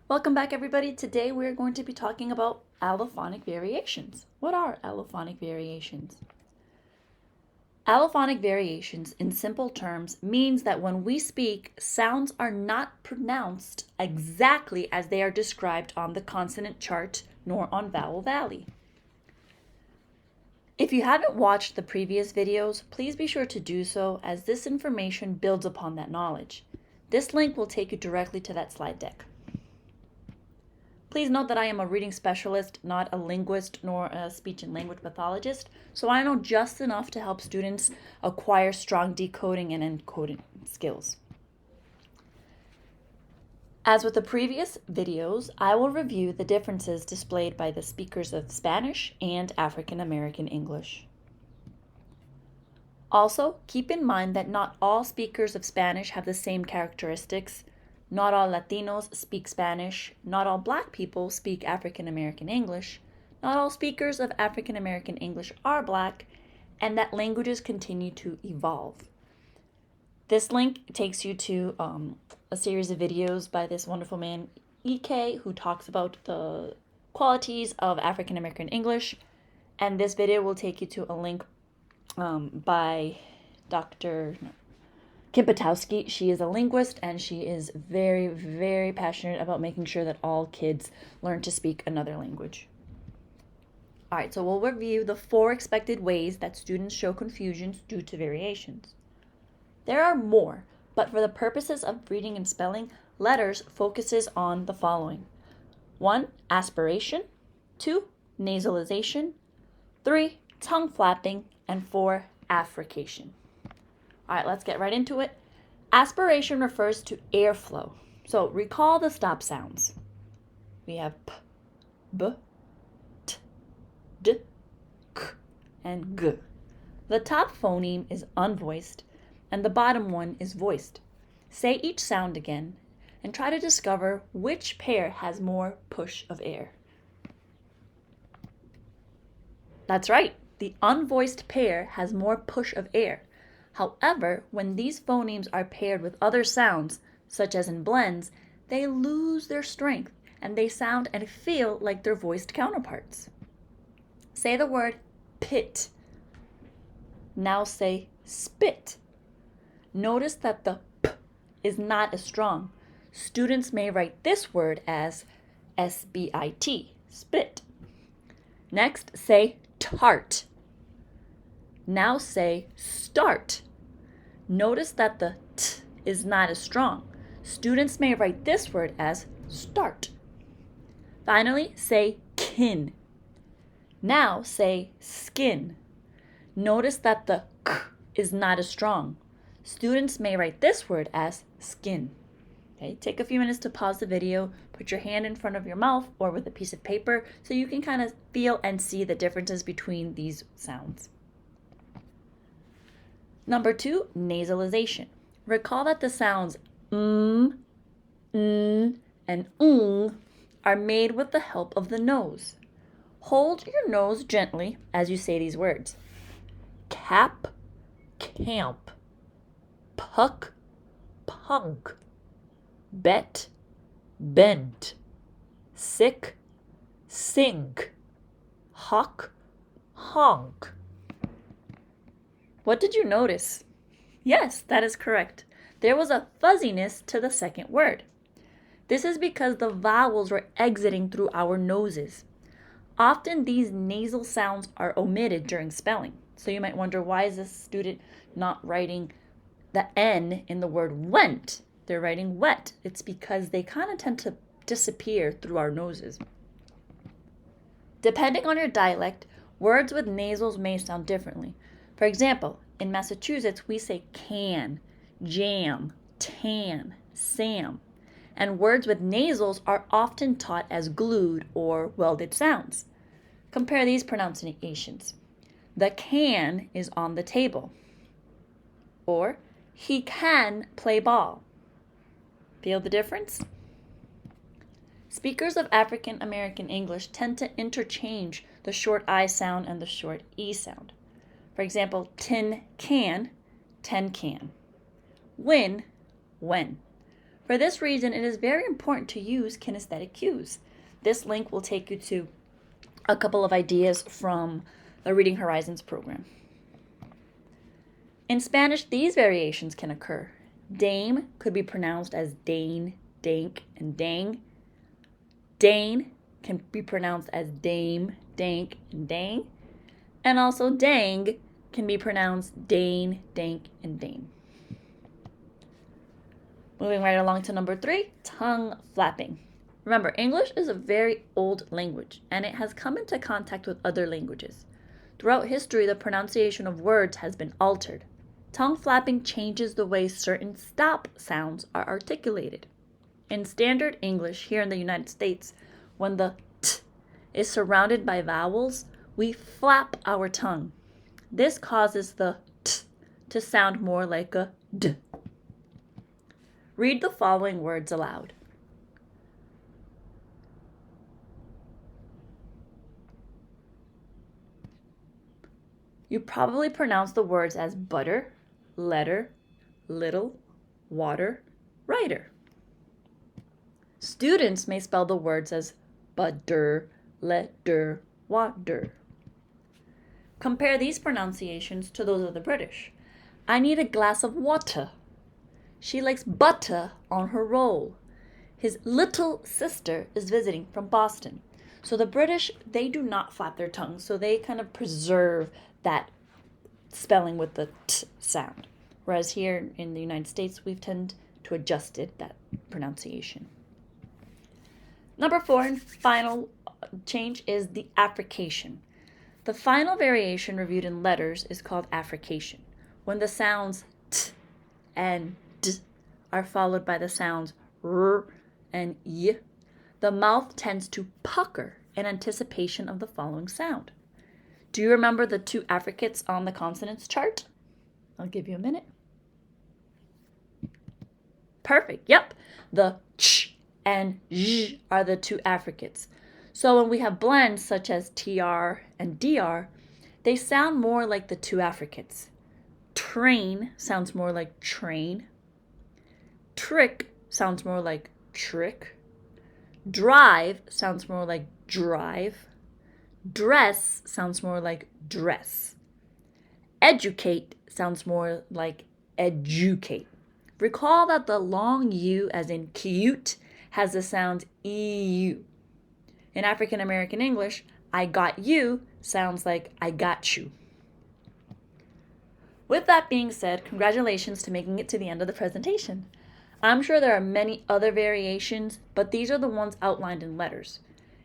Welcome back, everybody. Today we're going to be talking about allophonic variations. What are allophonic variations? Allophonic variations, in simple terms, means that when we speak, sounds are not pronounced exactly as they are described on the consonant chart nor on Vowel Valley. If you haven't watched the previous videos, please be sure to do so, as this information builds upon that knowledge. This link will take you directly to that slide deck. Please note that I am a reading specialist, not a linguist nor a speech and language pathologist, so I know just enough to help students acquire strong decoding and encoding skills. As with the previous videos, I will review the differences displayed by the speakers of Spanish and African American English. Also, keep in mind that not all speakers of Spanish have the same characteristics. Not all Latinos speak Spanish, not all Black people speak African American English, not all speakers of African American English are Black, and that languages continue to evolve. This link takes you to a series of videos by this wonderful man, E.K., who talks about the qualities of African American English, and this video will take you to a link by Dr. Kim Patowski. She is a linguist, and she is very, very passionate about making sure that all kids learn to speak another language. All right, so we'll review the 4 expected ways that students show confusions due to variations. There are more, but for the purposes of reading and spelling, letters focuses on the following. 1. Aspiration. 2. Nasalization. 3. Tongue flapping. And 4. Affrication. All right, let's get right into it. Aspiration refers to airflow. So recall the stop sounds. We have p, b, t, d, k, and g. The top phoneme is unvoiced, and the bottom one is voiced. Say each sound again, and try to discover which pair has more push of air. That's right, the unvoiced pair has more push of air. However, when these phonemes are paired with other sounds, such as in blends, they lose their strength and they sound and feel like their voiced counterparts. Say the word pit. Now say spit. Notice that the p is not as strong. Students may write this word as S-B-I-T, spit. Next, say tart. Now say start. Notice that the t is not as strong. Students may write this word as start. Finally, say kin. Now say skin. Notice that the k is not as strong. Students may write this word as skin. Okay, take a few minutes to pause the video, put your hand in front of your mouth or with a piece of paper so you can kind of feel and see the differences between these sounds. Number 2, nasalization. Recall that the sounds and are made with the help of the nose. Hold your nose gently as you say these words. Cap, camp, puck, punk, bet, bent, sick, sink, huck, honk. What did you notice? Yes, that is correct. There was a fuzziness to the second word. This is because the vowels were exiting through our noses. Often these nasal sounds are omitted during spelling. So you might wonder, why is this student not writing the N in the word went? They're writing wet. It's because they kind of tend to disappear through our noses. Depending on your dialect, words with nasals may sound differently. For example, in Massachusetts, we say can, jam, tan, sam, and words with nasals are often taught as glued or welded sounds. Compare these pronunciations. The can is on the table, or he can play ball. Feel the difference? Speakers of African American English tend to interchange the short I sound and the short E sound. For example, tin can, ten can. Win, when. For this reason, it is very important to use kinesthetic cues. This link will take you to a couple of ideas from the Reading Horizons program. In Spanish, these variations can occur. Dame could be pronounced as dane, dank, and dang. Dane can be pronounced as dame, dank, and dang. And also dang can be pronounced dane, dank, and dame. Moving right along to number 3, tongue flapping. Remember, English is a very old language, and it has come into contact with other languages. Throughout history, the pronunciation of words has been altered. Tongue flapping changes the way certain stop sounds are articulated. In standard English here in the United States, when the t is surrounded by vowels, we flap our tongue. This causes the t to sound more like a d. Read the following words aloud. You probably pronounce the words as butter, letter, little, water, writer. Students may spell the words as butter, letter, water. Compare these pronunciations to those of the British. I need a glass of water. She likes butter on her roll. His little sister is visiting from Boston. So the British, they do not flap their tongues, so they kind of preserve that spelling with the t sound. Whereas here in the United States, we've tended to adjust that pronunciation. Number 4 and final change is the affrication. The final variation reviewed in letters is called affrication, when the sounds t and d are followed by the sounds r and y. The mouth tends to pucker in anticipation of the following sound. Do you remember the 2 affricates on the consonants chart? I'll give you a minute. Perfect. Yep. The ch and j are the 2 affricates. So when we have blends such as tr and dr, they sound more like the 2 affricates. Train sounds more like train. Trick sounds more like trick. Drive sounds more like drive. Dress sounds more like dress. Educate sounds more like educate. Recall that the long U, as in cute, has the sound EU. In African American English, I got you sounds like I got you. With that being said, congratulations to making it to the end of the presentation. I'm sure there are many other variations, but these are the ones outlined in letters.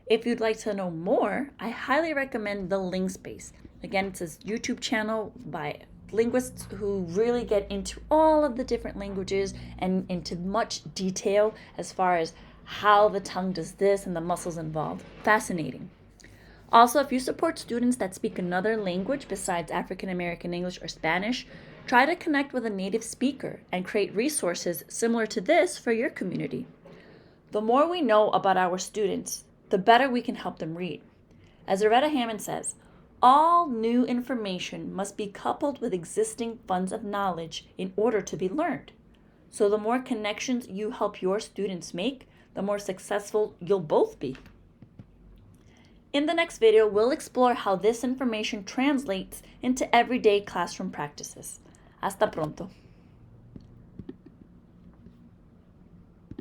If you'd like to know more, I highly recommend the Ling Space. Again, it's a YouTube channel by linguists who really get into all of the different languages and into much detail as far as how the tongue does this and the muscles involved. Fascinating. Also, if you support students that speak another language besides African American English or Spanish, try to connect with a native speaker and create resources similar to this for your community. The more we know about our students, the better we can help them read. As Loretta Hammond says, all new information must be coupled with existing funds of knowledge in order to be learned. So the more connections you help your students make, the more successful you'll both be. In the next video, we'll explore how this information translates into everyday classroom practices. Hasta pronto.